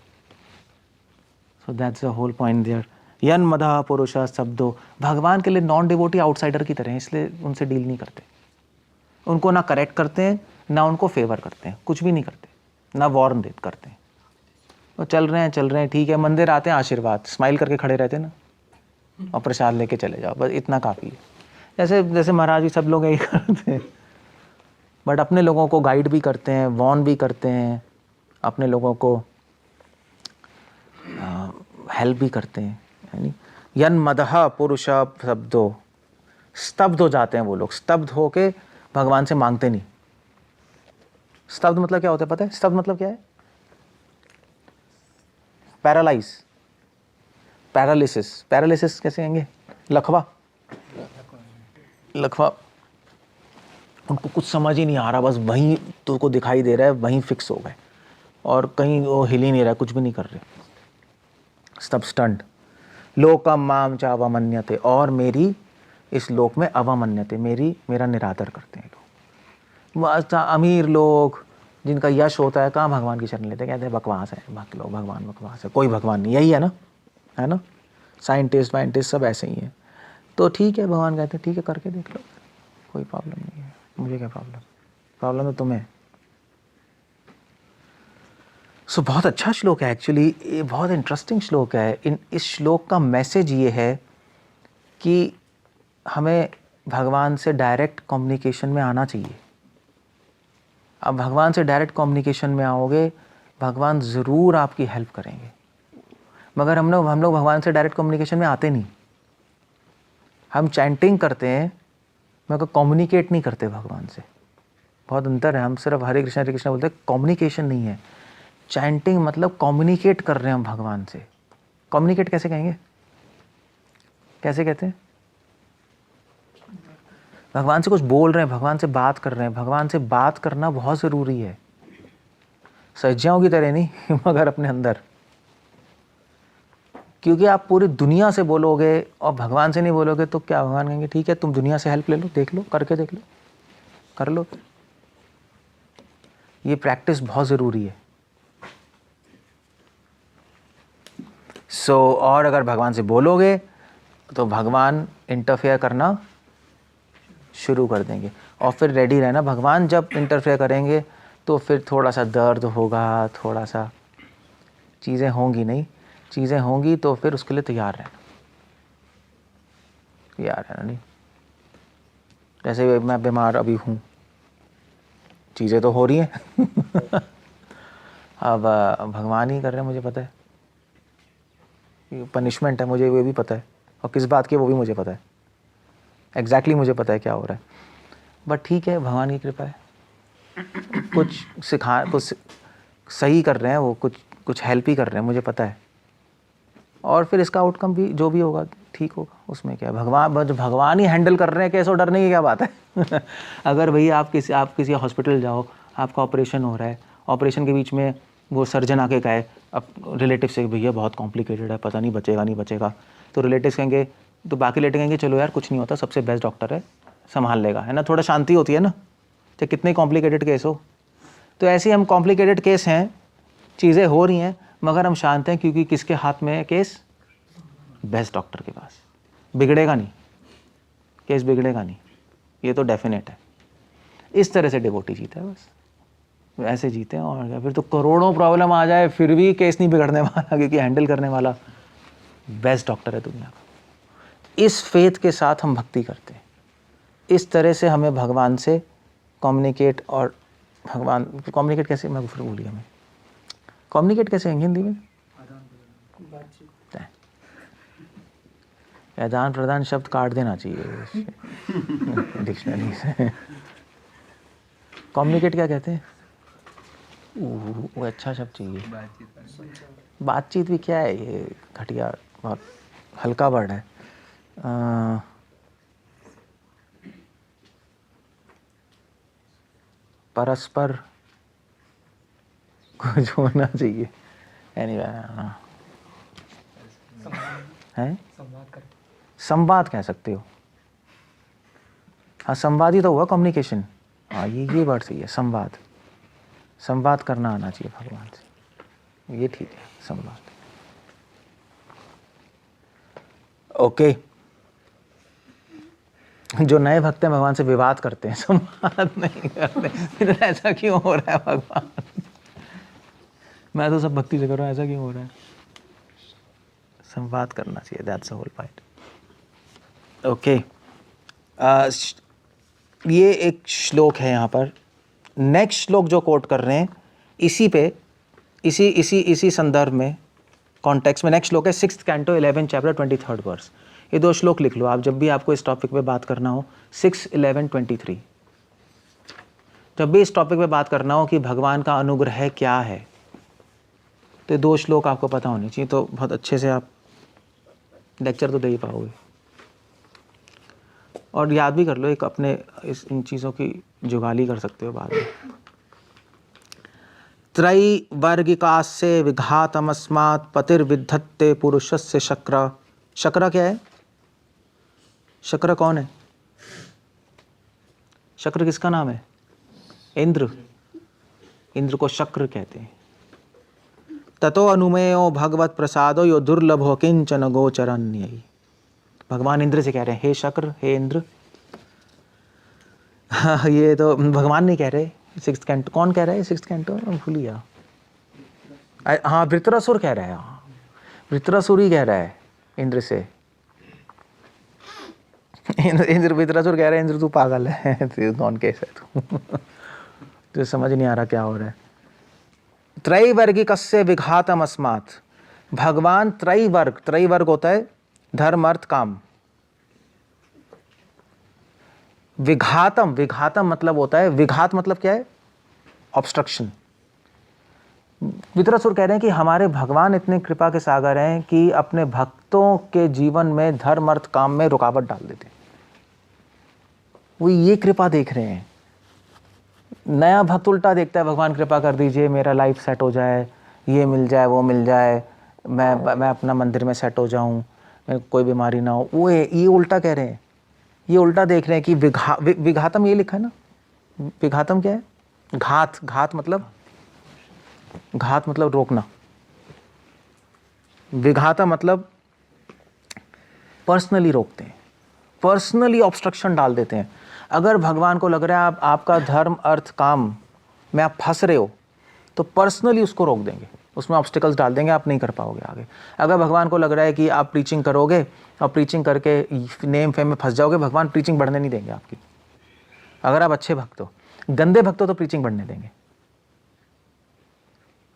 So that's the whole point there. यन मदः पुरुषः स्तब्धो, भगवान के लिए नॉन डिवोटी आउटसाइडर की तरह हैं, इसलिए उनसे डील नहीं करते। उनको ना करेक्ट करते हैं, ना उनको फेवर करते हैं, कुछ भी नहीं करते, ना वार्न देते करते हैं। वो चल रहे हैं ठीक है, मंदिर आते हैं, आशीर्वाद स्माइल करके खड़े रहते हैं ना, और प्रसाद लेके चले जाओ, बस इतना काफ़ी है। जैसे महाराज जी सब लोग यही करते हैं, बट अपने लोगों को गाइड भी करते हैं, वार्न भी करते हैं, अपने लोगों को हेल्प भी करते हैं। यानी यन मदः पुरुष शब्दो, स्तब्ध हो जाते हैं वो लोग, स्तब्ध होके भगवान से मांगते नहीं। स्तब्ध मतलब क्या होता है पता है? स्तब्ध मतलब क्या है? Paralyse, paralysis. पैरालिसिस कैसे कहेंगे? लखवा, लखवा। उनको कुछ समझ ही नहीं आ रहा, बस वहीं तो को दिखाई दे रहा है, वहीं फिक्स हो गए, और कहीं वो हिल ही नहीं रहा, कुछ भी नहीं कर रहे। स्तब्ध, स्टंट। लोकम माम च अवमन्यते, और मेरी इस लोक में अवमन्यते, मेरा निरादर करते हैं लोग। अमीर लोग जिनका यश होता है, कहाँ भगवान की शरण लेते, कहते हैं बकवास है, भक्त लोग, भगवान बकवास है, कोई भगवान नहीं। यही है ना? साइंटिस्ट वाइंटिस्ट सब ऐसे ही है। तो ठीक है, भगवान कहते हैं ठीक है करके देख लो, कोई प्रॉब्लम नहीं है, मुझे क्या प्रॉब्लम तो तुम्हें। सो बहुत अच्छा श्लोक है एक्चुअली, ये बहुत इंटरेस्टिंग श्लोक है। इस श्लोक का मैसेज ये है कि हमें भगवान से डायरेक्ट कम्युनिकेशन में आना चाहिए। अब भगवान से डायरेक्ट कम्युनिकेशन में आओगे, भगवान ज़रूर आपकी हेल्प करेंगे। मगर हम लोग भगवान से डायरेक्ट कम्युनिकेशन में आते नहीं। हम चैंटिंग करते हैं, मगर कम्युनिकेट नहीं करते भगवान से। बहुत अंतर है। हम सिर्फ हरे कृष्णा बोलते हैं, कम्युनिकेशन नहीं है। चैंटिंग मतलब कम्युनिकेट कर रहे हैं हम भगवान से। कम्युनिकेट कैसे कहेंगे? कैसे कहते हैं? भगवान से कुछ बोल रहे हैं, भगवान से बात कर रहे हैं। भगवान से बात करना बहुत ज़रूरी है, सज्जाओं की तरह नहीं मगर अपने अंदर। क्योंकि आप पूरी दुनिया से बोलोगे और भगवान से नहीं बोलोगे तो क्या भगवान कहेंगे ठीक है तुम दुनिया से हेल्प ले लो, देख लो, करके देख लो, कर लो। ये प्रैक्टिस बहुत ज़रूरी है। और अगर भगवान से बोलोगे तो भगवान इंटरफेयर करना शुरू कर देंगे। और फिर रेडी रहना, भगवान जब इंटरफेयर करेंगे तो फिर थोड़ा सा दर्द होगा, थोड़ा सा चीज़ें होंगी, नहीं चीज़ें होंगी तो फिर उसके लिए तैयार रहना नहीं। जैसे मैं बीमार अभी हूँ, चीज़ें तो हो रही हैं अब भगवान ही कर रहे हैं, मुझे पता है पनिशमेंट है, मुझे वो भी पता है, और किस बात की वो भी मुझे पता है, एग्जैक्टली मुझे पता है क्या हो रहा है, बट ठीक है, भगवान की कृपा है। कुछ सही कर रहे हैं वो, कुछ हेल्प ही कर रहे हैं, मुझे पता है, और फिर इसका आउटकम भी जो भी होगा ठीक होगा, उसमें क्या है, भगवान ही हैंडल कर रहे हैं, कैसे डरने की क्या बात है अगर भैया आप किसी हॉस्पिटल जाओ, आपका ऑपरेशन हो रहा है, ऑपरेशन के बीच में वो सर्जन आके कहे अब रिलेटिव से, भैया बहुत कॉम्प्लिकेटेड है, पता नहीं बचेगा नहीं बचेगा, तो रिलेटिव्स कहेंगे, तो बाकी रिलेटिव कहेंगे चलो यार कुछ नहीं होता, सबसे बेस्ट डॉक्टर है, संभाल लेगा, है ना, थोड़ा शांति होती है ना, चाहे कितने कॉम्प्लिकेटेड केस हो। तो ऐसे हम कॉम्प्लिकेटेड केस हैं, चीज़ें हो रही हैं, मगर हम शांत हैं, क्योंकि किसके हाथ में है केस, बेस्ट डॉक्टर के पास, बिगड़ेगा नहीं, केस बिगड़ेगा नहीं, ये तो डेफिनेट है। इस तरह से डिवोटी जीता है, बस ऐसे जीते हैं, और क्या, फिर तो करोड़ों प्रॉब्लम आ जाए फिर भी केस नहीं बिगड़ने वाला, क्योंकि हैंडल करने वाला बेस्ट डॉक्टर है दुनिया का। इस फेथ के साथ हम भक्ति करते हैं, इस तरह से हमें भगवान से कम्युनिकेट, और भगवान कम्युनिकेट कैसे, मैं फिर भूल गया, मैं कम्युनिकेट कैसे हैं हिंदी में, आदान प्रदान शब्द काट देना चाहिए डिक्शनरी से। कम्युनिकेट क्या कहते हैं, वो अच्छा शब्द चाहिए, बातचीत भी क्या है, ये घटिया, बहुत हल्का वर्ड है, परस्पर कुछ होना चाहिए, एनीवे है, संवाद कह सकते हो, हाँ संवाद ही तो हुआ, कम्युनिकेशन, हाँ ये वर्ड सही है, संवाद करना आना चाहिए भगवान से, ये ठीक है, संवाद। ओके, जो नए भक्त हैं भगवान से विवाद करते हैं, संवाद नहीं करते, फिर ऐसा क्यों हो रहा है भगवान, मैं तो सब भक्ति से कर रहा हूँ, ऐसा क्यों हो रहा है, संवाद करना चाहिए, that's the whole point. Okay, ये एक श्लोक है यहाँ पर, नेक्स्ट श्लोक जो कोट कर रहे हैं इसी पे, इसी संदर्भ में, कॉन्टेक्स्ट में, नेक्स्ट श्लोक है 6th canto 11 chapter 23rd verse. ये दो श्लोक लिख लो आप जब भी आपको इस टॉपिक पे बात करना हो, 6, 11, 23, जब भी इस टॉपिक पे बात करना हो कि भगवान का अनुग्रह क्या है, तो ये दो श्लोक आपको पता होने चाहिए, तो बहुत अच्छे से आप लेक्चर तो दे ही पाओगे, और याद भी कर लो, एक अपने इन चीज़ों की जुगाली कर सकते हो बाद में। त्रैवर्गिकास्य विघातमस्मात् पतिर्विद्धत्ते पुरुषस्य शक्र। शक्र क्या है, शक्र कौन है, शक्र किसका नाम है, इंद्र, इंद्र को शक्र कहते हैं। ततो अनुमेयो भगवत प्रसादो यो दुर्लभो किंचन गोचरन्ययि। भगवान इंद्र से कह रहे हैं, हे शक्र, हे इंद्र। ये तो भगवान नहीं कह रहे, 6th कैंटो, कौन कह रहा है 6th कैंटो, भूल गया, हाँ वृत्रासुर कह रहा है, वृत्रासुर ही कह रहा है इंद्र से, इंद्र वृत्रासुर कह रहा है, इंद्र तू पागल है, कौन केस है तू तो समझ नहीं आ रहा क्या हो रहा है। त्रैवर्गिकस्य विघातम अस्मात्, भगवान त्रैवर्ग होता है धर्म अर्थ काम, विघातम मतलब होता है, विघात मतलब क्या है, ऑब्स्ट्रक्शन। वित्रासुर कह रहे हैं कि हमारे भगवान इतने कृपा के सागर हैं कि अपने भक्तों के जीवन में धर्म अर्थ काम में रुकावट डाल देते हैं, वो ये कृपा देख रहे हैं। नया भक्त उल्टा देखता है, भगवान कृपा कर दीजिए, मेरा लाइफ सेट हो जाए, ये मिल जाए, वो मिल जाए, मैं अपना मंदिर में सेट हो जाऊं, मेरे कोई बीमारी ना हो, वो ये उल्टा कह रहे हैं, ये उल्टा देख रहे हैं कि विघातम, ये लिखा है ना, विघातम क्या है, घात मतलब रोकना, विघाता मतलब पर्सनली रोकते हैं, पर्सनली ऑब्स्ट्रक्शन डाल देते हैं। अगर भगवान को लग रहा है आपका धर्म अर्थ काम में आप फंस रहे हो, तो पर्सनली उसको रोक देंगे, उसमें ऑब्स्टिकल्स डाल देंगे, आप नहीं कर पाओगे आगे। अगर भगवान को लग रहा है कि आप प्रीचिंग करोगे और प्रीचिंग करके नेम फेम में फंस जाओगे, भगवान प्रीचिंग बढ़ने नहीं देंगे आपकी। अगर आप अच्छे भक्त हो, गंदे भक्त हो तो प्रीचिंग बढ़ने देंगे।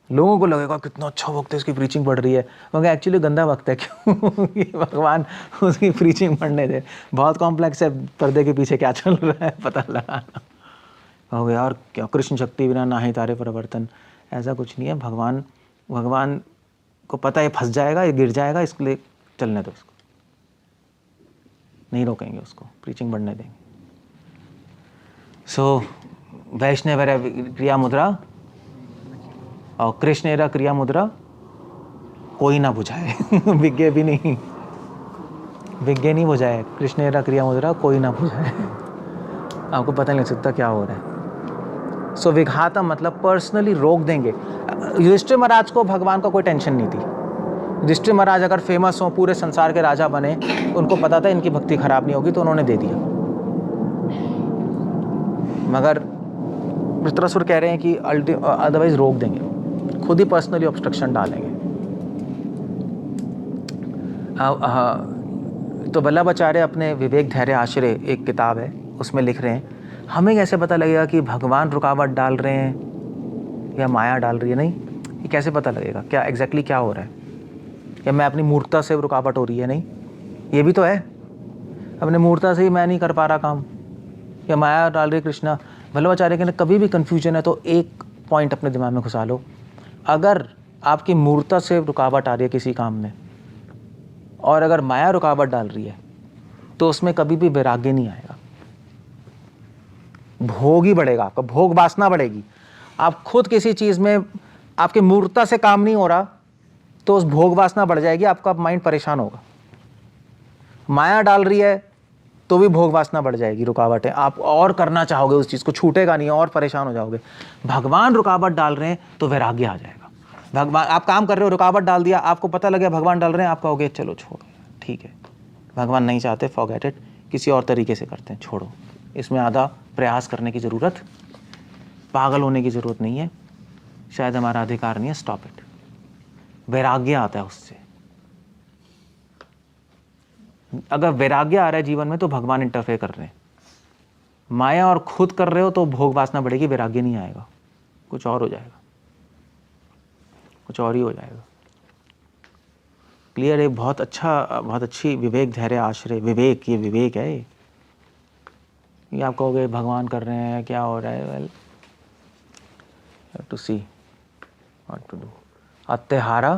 लोगों को लगेगा कितना अच्छा भक्त है, इसकी प्रीचिंग बढ़ रही है, मगर एक्चुअली गंदा भक्त है। क्यों? ये भगवान उसकी प्रीचिंग बढ़ने दे। बहुत कॉम्प्लेक्स है, पर्दे के पीछे क्या चल रहा है पता लगाना। हो यार क्या कृष्ण शक्ति बिना ना ही तारे परिवर्तन, ऐसा कुछ नहीं है। भगवान को पता है फंस जाएगा, ये गिर जाएगा, इसके लिए चलने दो उसको, नहीं रोकेंगे उसको, प्रीचिंग बढ़ने देंगे। सो वैष्णव क्रिया मुद्रा और कृष्णेरा क्रिया मुद्रा कोई ना बुझाए। विज्ञ भी नहीं, विज्ञ नहीं बुझाए, कृष्णेरा क्रिया मुद्रा कोई ना बुझाए। आपको पता नहीं लग सकता क्या हो रहा है। सो विघातम मतलब पर्सनली रोक देंगे। युधिष्ठिर महाराज को भगवान का कोई टेंशन नहीं थी। युधिष्ठिर महाराज अगर फेमस हो, पूरे संसार के राजा बने, उनको पता था इनकी भक्ति खराब नहीं होगी, तो उन्होंने दे दिया। मगर वृत्रासुर कह रहे हैं कि अदरवाइज रोक देंगे, खुद ही पर्सनली ऑब्स्ट्रक्शन डालेंगे। तो वल्लभाचार्य अपने विवेक धैर्य आश्रय एक किताब है, उसमें लिख रहे हैं, हमें कैसे पता लगेगा कि भगवान रुकावट डाल रहे हैं या माया डाल रही है? नहीं, ये कैसे पता लगेगा क्या एग्जैक्टली क्या हो रहा है? या मैं अपनी मूर्खता से रुकावट हो रही है? नहीं, ये भी तो है, अपने मूर्खता से ही मैं नहीं कर पा रहा काम, या माया डाल रही कृष्णा। वल्लभाचार्य के कभी भी कन्फ्यूजन है तो एक पॉइंट अपने दिमाग में घुसा लो, अगर आपकी मूर्खता से रुकावट आ रही है किसी काम में, और अगर माया रुकावट डाल रही है, तो उसमें कभी भी वैराग्य नहीं आएगा, भोग ही बढ़ेगा, आपका भोग वासना बढ़ेगी। आप खुद किसी चीज में आपकी मूर्खता से काम नहीं हो रहा, तो उस भोग वासना बढ़ जाएगी, आपका माइंड परेशान होगा। माया डाल रही है तो भी भोग वासना बढ़ जाएगी, रुकावट है, आप और करना चाहोगे उस चीज को, छूटेगा नहीं, और परेशान हो जाओगे। भगवान रुकावट डाल रहे हैं तो वैराग्य आ जाएगा। भगवान, आप काम कर रहे हो, रुकावट डाल दिया, आपको पता लगे भगवान डाल रहे हैं, आप कहोगे चलो छोड़ो, ठीक है, भगवान नहीं चाहते, फॉरगेट इट, किसी और तरीके से करते हैं, छोड़ो, इसमें आधा प्रयास करने की जरूरत, पागल होने की जरूरत नहीं है, शायद हमारा अधिकार नहीं है, स्टॉप इट। वैराग्य आता है उससे। अगर वैराग्य आ रहा है जीवन में तो भगवान इंटरफेयर कर रहे हैं। माया और खुद कर रहे हो तो भोग वासना बढ़ेगी, वैराग्य नहीं आएगा, कुछ और हो जाएगा, कुछ और ही हो जाएगा। क्लियर है? बहुत अच्छा, बहुत अच्छी विवेक धैर्य आश्रय, विवेक, ये विवेक है। ये आप कहोगे भगवान कर रहे हैं, क्या हो रहा है? Well, to see what to do. अत्यहारा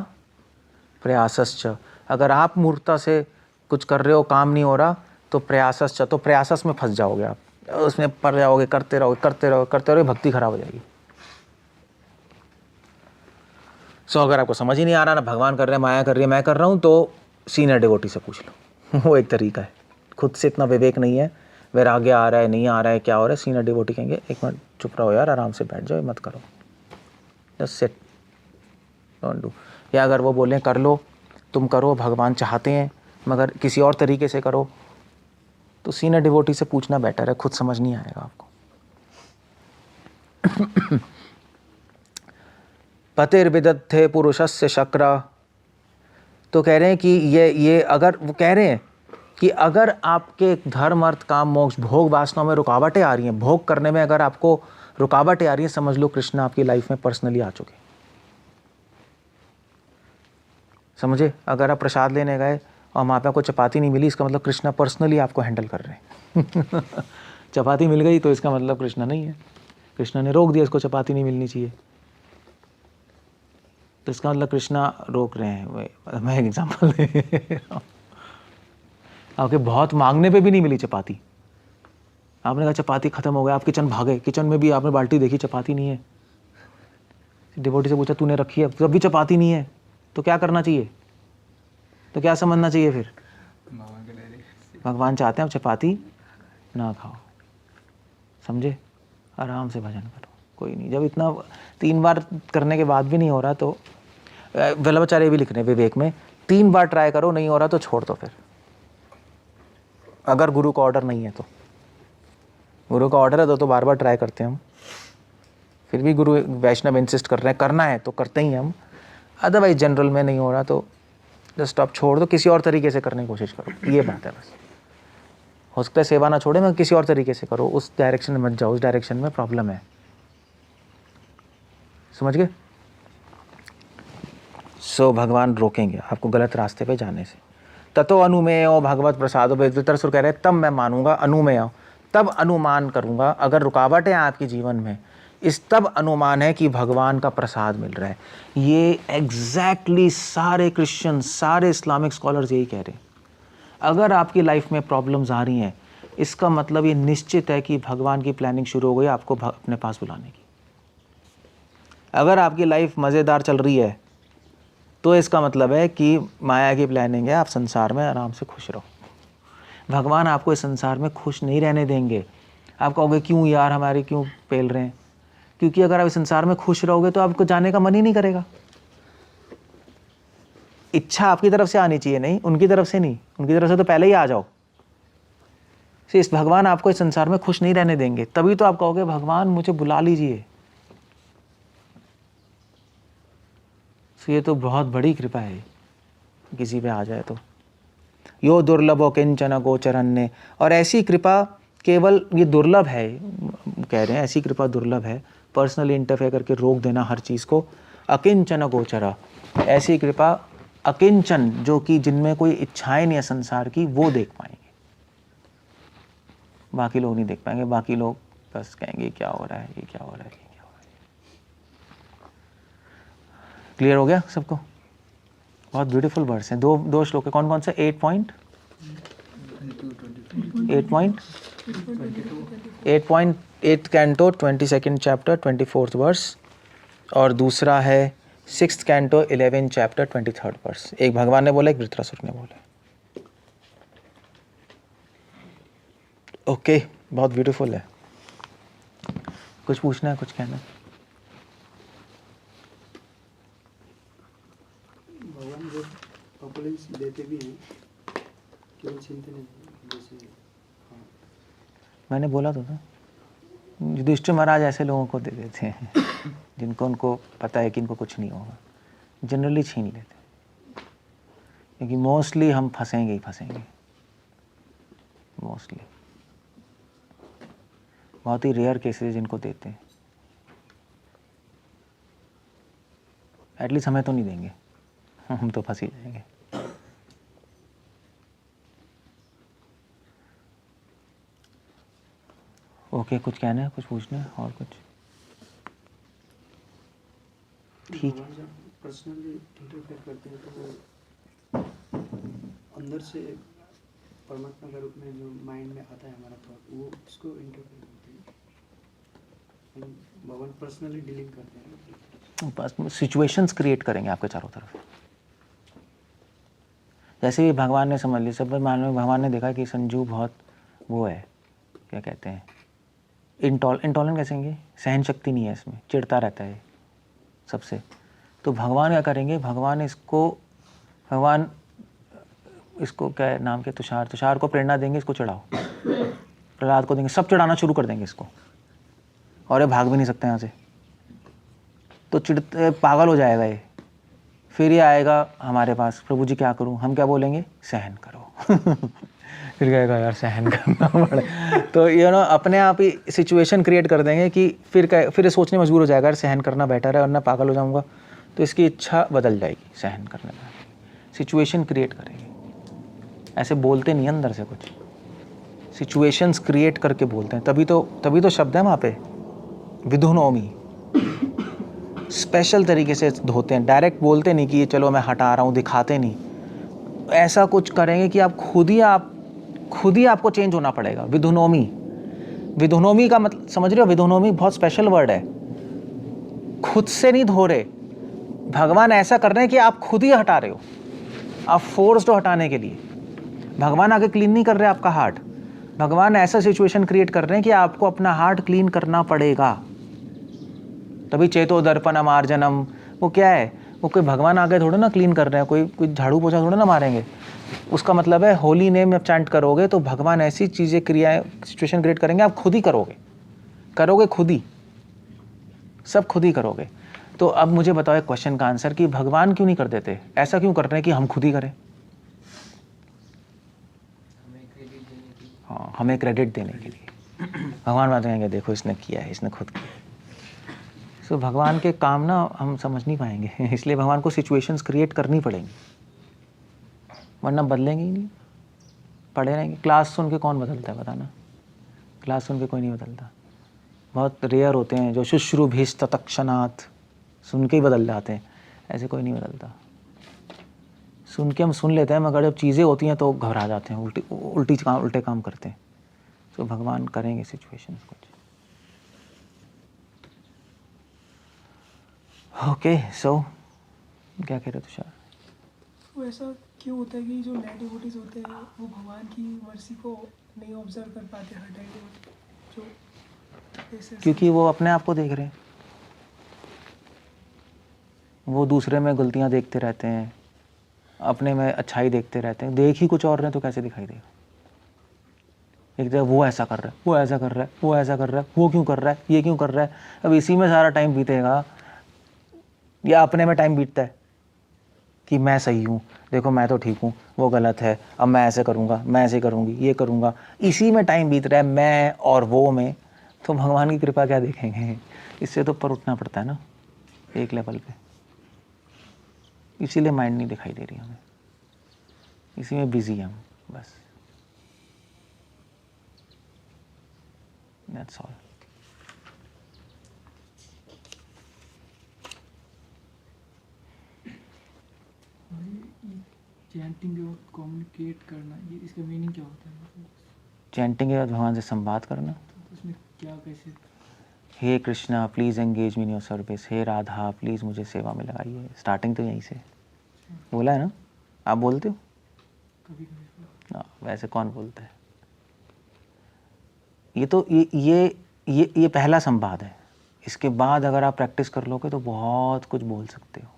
प्रयासश्च, अगर आप मूर्खता से कुछ कर रहे हो, काम नहीं हो रहा, तो प्रयासश्च, तो प्रयासस में फंस जाओगे, आप उसमें पड़ जाओगे, करते रहोगे, करते रहोगे, करते रहोगे, भक्ति खराब हो जाएगी। सो अगर आपको समझ ही नहीं आ रहा ना, भगवान कर रहे हैं, माया कर रही है, मैं कर रहा हूँ, तो सीनियर डिवोटी से पूछ लो। वो एक तरीका है। खुद से इतना विवेक नहीं है, वैराग्य आ रहा है, नहीं आ रहा है, क्या हो रहा है, सीनियर डिवोटी कहेंगे एक मिनट चुप रहो यार, आराम से बैठ जाओ, मत करो, जस्ट सिट, डोंट डू। या अगर वो बोलें कर लो, तुम करो, भगवान चाहते हैं, मगर किसी और तरीके से करो, तो सीनियर डिवोटी से पूछना बेटर है, खुद समझ नहीं आएगा आपको। पतिर्विदग्धे पुरुषस्य शक्र, तो कह रहे हैं कि ये अगर वो कह रहे हैं कि अगर आपके धर्म अर्थ काम मोक्ष भोग वासनाओं में रुकावटें आ रही हैं, भोग करने में अगर आपको रुकावटें आ रही हैं, समझ लो कृष्ण आपकी लाइफ में पर्सनली आ चुके। समझे? अगर आप प्रसाद लेने गए और वहाँ पे आपको चपाती नहीं मिली, इसका मतलब कृष्णा पर्सनली आपको हैंडल कर रहे हैं। चपाती मिल गई तो इसका मतलब कृष्णा नहीं है, कृष्णा ने रोक दिया, इसको चपाती नहीं मिलनी चाहिए, तो इसका मतलब कृष्णा रोक रहे हैं। मैं एक एग्जाम्पल दे रहा हूँ, आपके बहुत मांगने पे भी नहीं मिली चपाती, आपने कहा चपाती खत्म हो गया, आप किचन भागे, किचन में भी आपने बाल्टी देखी, चपाती नहीं है, डिवोटी से पूछा तूने रखी है, तब भी चपाती नहीं है, तो क्या करना चाहिए, तो क्या समझना चाहिए फिर? भगवान चाहते हैं आप चपाती ना खाओ, समझे? आराम से भजन करो, कोई नहीं। जब इतना 3 बार करने के बाद भी नहीं हो रहा, तो वल्लभाचार्य भी लिख रहे हैं विवेक में, 3 बार ट्राई करो, नहीं हो रहा तो छोड़ दो फिर, अगर गुरु का ऑर्डर नहीं है तो। गुरु का ऑर्डर है तो बार बार ट्राई करते हैं हम, फिर भी गुरु वैष्णव इंसिस्ट कर रहे हैं करना है तो करते ही हम, अदरवाइज जनरल में नहीं हो रहा तो जस्ट आप छोड़ दो, किसी और तरीके से करने की कोशिश करो, ये बात है बस। हो सकता है सेवा ना छोड़े, मैं किसी और तरीके से करो, उस डायरेक्शन में मत जाओ, उस डायरेक्शन में प्रॉब्लम है, समझ गए? सो भगवान रोकेंगे आपको गलत रास्ते पे जाने से। ततो अनुमेय भगवत प्रसादो, वेदव्यासुर कह रहे तब मैं मानूंगा, अनुमेय तब अनुमान करूंगा, अगर रुकावटें आपके जीवन में, इस तब अनुमान है कि भगवान का प्रसाद मिल रहा है। ये एग्जैक्टली सारे क्रिश्चियन, सारे इस्लामिक स्कॉलर्स यही कह रहे हैं। अगर आपकी लाइफ में प्रॉब्लम्स आ रही हैं, इसका मतलब ये निश्चित है कि भगवान की प्लानिंग शुरू हो गई आपको अपने पास बुलाने की। अगर आपकी लाइफ मज़ेदार चल रही है तो इसका मतलब है कि माया की प्लानिंग है, आप संसार में आराम से खुश रहो। भगवान आपको इस संसार में खुश नहीं रहने देंगे। आप कहोगे क्यों यार, हमारे क्यों पेल रहे हैं? क्योंकि अगर आप इस संसार में खुश रहोगे तो आपको जाने का मन ही नहीं करेगा। इच्छा आपकी तरफ से आनी चाहिए, नहीं उनकी तरफ से नहीं, उनकी तरफ से तो पहले ही आ जाओ। इस भगवान आपको इस संसार में खुश नहीं रहने देंगे, तभी तो आप कहोगे भगवान मुझे बुला लीजिए। ये तो बहुत बड़ी कृपा है किसी पे आ जाए तो। यो दुर्लभो किंचन गोचरन्य, और ऐसी कृपा केवल ये दुर्लभ है, कह रहे हैं ऐसी कृपा दुर्लभ है, पर्सनली इंटरफेयर करके रोक देना हर चीज़ को। अकिंचन गोचरा, ऐसी कृपा अकिंचन, जो कि जिनमें कोई इच्छाएं नहीं है संसार की, वो देख पाएंगे, बाकी लोग नहीं देख पाएंगे। बाकी लोग बस कहेंगे क्या हो रहा है, ये क्या हो रहा है, ये क्या हो रहा है। क्लियर हो गया सबको? बहुत ब्यूटीफुल वर्ड्स हैं। दो श्लोक है, कौन कौन से? 8 canto 22nd chapter 24th verse, और दूसरा है 6th canto 11 chapter 23rd verse. एक भगवान ने बोला, एक वृत्रासुर ने बोला। ओके, बहुत ब्यूटीफुल है। कुछ पूछना है, कुछ कहना है? भगवान जो ऑपुलेंस देते भी हैं, केवल चिंतन है, जैसे मैंने बोला तो था, युधिष्ठिर महाराज ऐसे लोगों को दे देते हैं जिनको उनको पता है कि इनको कुछ नहीं होगा, जनरली छीन लेते हैं, क्योंकि मोस्टली हम फंसेंगे ही फंसेंगे। मोस्टली बहुत ही रेयर केसेस जिनको देते हैं, एटलीस्ट हमें तो नहीं देंगे, हम तो फंस ही जाएंगे। ओके, कुछ कहना है, कुछ पूछना है और कुछ? ठीक है। जब पर्सनली इंटरफेयर करते हैं तो वो अंदर से परमात्मा के रूप में जो माइंड में आता है हमारा थॉट, वो उसको इंटरफेयर करते हैं। भगवान पर्सनली डीलिंग करते हैं, बस सिचुएशंस क्रिएट करेंगे आपके चारों तरफ। जैसे ही भगवान ने समझ लिया, सब मानव भगवान ने देखा कि संजू बहुत वो है, क्या कहते हैं, इंटॉलरेंट कैसे कहेंगे, सहन शक्ति नहीं है इसमें, चिढ़ता रहता है सबसे। तो भगवान क्या करेंगे, भगवान इसको क्या नाम के, तुषार को प्रेरणा देंगे, इसको चढ़ाओ, प्रहलाद को देंगे, सब चढ़ाना शुरू कर देंगे इसको, और ये भाग भी नहीं सकते यहाँ से, तो चिढ़ते पागल हो जाएगा ये। फिर ये आएगा हमारे पास, प्रभु जी क्या करूं? हम क्या बोलेंगे? सहन करो फिर कहेगा यार सहन करना पड़े तो अपने आप ही सिचुएशन क्रिएट कर देंगे कि फिर सोचने मजबूर हो जाएगा यार सहन करना बेटर है, वरना पागल हो जाऊंगा। तो इसकी इच्छा बदल जाएगी सहन करने में, सिचुएशन क्रिएट करेंगे। ऐसे बोलते नहीं अंदर से कुछ, सिचुएशंस क्रिएट करके बोलते हैं। तभी तो शब्द है वहाँ पे विधुनोमी, स्पेशल तरीके से धोते हैं, डायरेक्ट बोलते नहीं कि ये चलो मैं हटा रहा हूँ, दिखाते नहीं। ऐसा कुछ करेंगे कि आप खुद ही आपको चेंज होना पड़ेगा। विधुनोमी का मतलब समझ रहे हो? विधुनोमी बहुत स्पेशल वर्ड है, खुद से नहीं धो रहे। भगवान ऐसा कर रहे हैं कि आप खुद ही हटा रहे हो, आप फोर्स्ड हो हटाने के लिए। भगवान आगे क्लीन नहीं कर रहे आपका हार्ट, भगवान ऐसा सिचुएशन क्रिएट कर रहे हैं कि आपको अपना हार्ट क्लीन करना पड़ेगा। तभी चेतो दर्पणम आर्जनम, वो क्या है? वो कोई भगवान आगे थोड़े ना क्लीन कर रहे हैं, कोई झाड़ू पोछा थोड़े ना मारेंगे। उसका मतलब है होली नेम आप चैंट करोगे तो भगवान ऐसी चीज़ें, क्रियाएं, सिचुएशन क्रिएट करेंगे, आप खुद ही करोगे खुद ही, सब खुद ही करोगे। तो अब मुझे बताओ एक क्वेश्चन का आंसर कि भगवान क्यों नहीं कर देते, ऐसा क्यों कर रहे हैं कि हम खुद ही करें? हाँ, हमें क्रेडिट देने के लिए। भगवान बात कहेंगे देखो इसने किया है, इसने खुद किया। सो भगवान के काम ना हम समझ नहीं पाएंगे, इसलिए भगवान को सिचुएशंस क्रिएट करनी पड़ेंगी, वरना बदलेंगे ही नहीं, पढ़े रहेंगे। क्लास सुन के कौन बदलता है बताना? क्लास सुन के कोई नहीं बदलता। बहुत रेयर होते हैं जो शुश्रूभिश्च तत्क्षणात् सुन के ही बदल जाते हैं, ऐसे कोई नहीं बदलता। सुन के हम सुन लेते हैं, मगर जब चीज़ें होती हैं तो घबरा जाते हैं, उल्टे काम करते हैं। तो भगवान करेंगे सिचुएशन कुछ। ओके, सो क्या कह रहे हो तुषार? तो ऐसा क्यों होता है कि जो नए डिवोटीज होते हैं वो भगवान की मर्जी को नहीं ऑब्जर्व कर पाते हर टाइम, जो क्योंकि वो अपने आप को देख रहे हैं, वो दूसरे में गलतियां देखते रहते हैं, अपने में अच्छाई देखते रहते हैं। देख ही कुछ और रहे तो कैसे दिखाई देगा? एक जगह वो ऐसा कर रहा है, वो ऐसा कर रहा है, वो ऐसा कर रहा है, वो क्यों कर रहा है, ये क्यों कर रहा है। अब इसी में सारा टाइम बीतेगा या अपने में टाइम बीतता है कि मैं सही हूँ, देखो मैं तो ठीक हूँ, वो गलत है, अब मैं ऐसे करूँगा, मैं ऐसे करूँगी, ये करूँगा, इसी में टाइम बीत रहा है मैं और वो में। तो भगवान की कृपा क्या देखेंगे? इससे तो ऊपर उठना पड़ता है ना एक लेवल पे। इसीलिए माइंड नहीं दिखाई दे रही हमें, इसी में बिजी हम बस। That's all. चैंटिंग के वक्त कम्युनिकेट करना, ये इसका मीनिंग क्या होता है? चैंटिंग के बाद भगवान से संवाद करना। तो उसमें क्या, कैसे? हे Krishna please engage me in your service, हे राधा प्लीज़ मुझे सेवा में लगाइए। स्टार्टिंग तो यहीं से बोला है ना? आप बोलते हो कभी कभी ना? वैसे कौन बोलता है? ये तो ये पहला संवाद है। इसके बाद अगर आप प्रैक्टिस कर लोगे तो बहुत कुछ बोल सकते हो।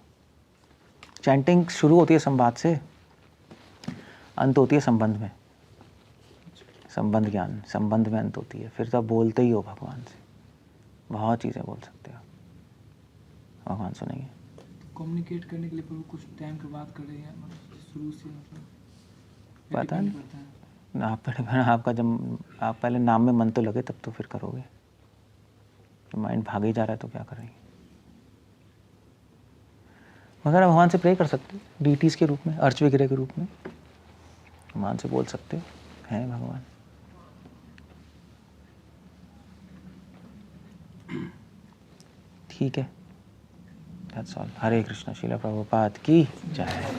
चैंटिंग शुरू होती है संवाद से, अंत होती है संबंध में। संबंध ज्ञान, संबंध में अंत होती है, फिर तो आप बोलते ही हो भगवान से, बहुत चीज़ें बोल सकते हो, भगवान सुनेंगे। कम्युनिकेट करने के लिए प्रभु कुछ टाइम के बाद कर रहे हैं, मतलब शुरू से, मतलब पता नहीं, करता है। आप पहले आपका जब आप पहले नाम में मन तो लगे तब तो फिर करोगे। तो माइंड भाग ही जा रहा है तो क्या करेंगे? मगर आप भगवान से प्रे कर सकते हो डीटीज़ के रूप में, अर्च विग्रह के रूप में भगवान से बोल सकते हो, हैं भगवान। ठीक है, दैट्स ऑल। हरे कृष्णा। श्रील प्रभुपाद की जय।